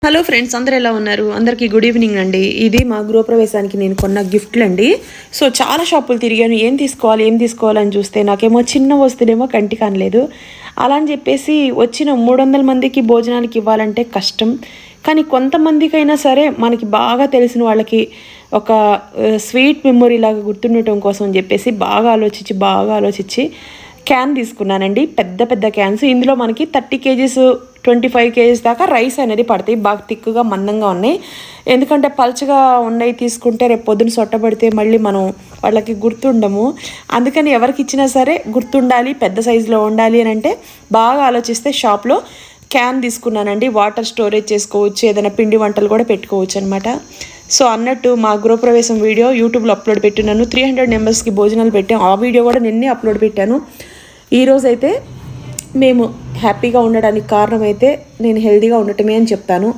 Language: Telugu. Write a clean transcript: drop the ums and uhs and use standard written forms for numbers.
హలో ఫ్రెండ్స్, అందరూ ఎలా ఉన్నారు? అందరికీ గుడ్ ఈవినింగ్ అండి. ఇది మా గృహప్రవేశానికి నేను కొన్న గిఫ్ట్లు అండి. సో చాలా షాపులు తిరిగాను, ఏం తీసుకోవాలని చూస్తే నాకేమో చిన్న వస్తువులేమో కంటికి అనలేదు. అలా అని చెప్పేసి వచ్చిన 300 మందికి భోజనానికి ఇవ్వాలంటే కష్టం. కానీ కొంతమందికైనా సరే మనకి బాగా తెలిసిన వాళ్ళకి ఒక స్వీట్ మెమొరీ లాగా గుర్తుండటం కోసం అని చెప్పేసి బాగా ఆలోచించి క్యాన్ తీసుకున్నానండి. పెద్ద పెద్ద క్యాన్స్. ఇందులో మనకి 30 కేజీస్ 25 కేజీస్ దాకా రైస్ అనేది పడతాయి. బాగా తిక్కుగా మందంగా ఉన్నాయి. ఎందుకంటే పల్చగా ఉన్నాయి తీసుకుంటే రేపు పొద్దున సొట్టబడితే మళ్ళీ మనం వాళ్ళకి గుర్తుండము. అందుకని ఎవరికి ఇచ్చినా సరే గుర్తుండాలి, పెద్ద సైజులో ఉండాలి అని అంటే బాగా ఆలోచిస్తే షాప్లో క్యాన్ తీసుకున్నానండి. వాటర్ స్టోరేజ్ చేసుకోవచ్చు, ఏదైనా పిండి వంటలు కూడా పెట్టుకోవచ్చు అనమాట. సో అన్నట్టు మా గృహప్రవేశం వీడియో యూట్యూబ్లో అప్లోడ్ పెట్టినాను. 300 మెంబర్స్కి భోజనాలు పెట్టాం. ఆ వీడియో కూడా నిన్నే అప్లోడ్ పెట్టాను. ఈరోజైతే మేము హ్యాపీగా ఉండడానికి కారణం అయితే నేను హెల్తీగా ఉండటమే అని చెప్తాను.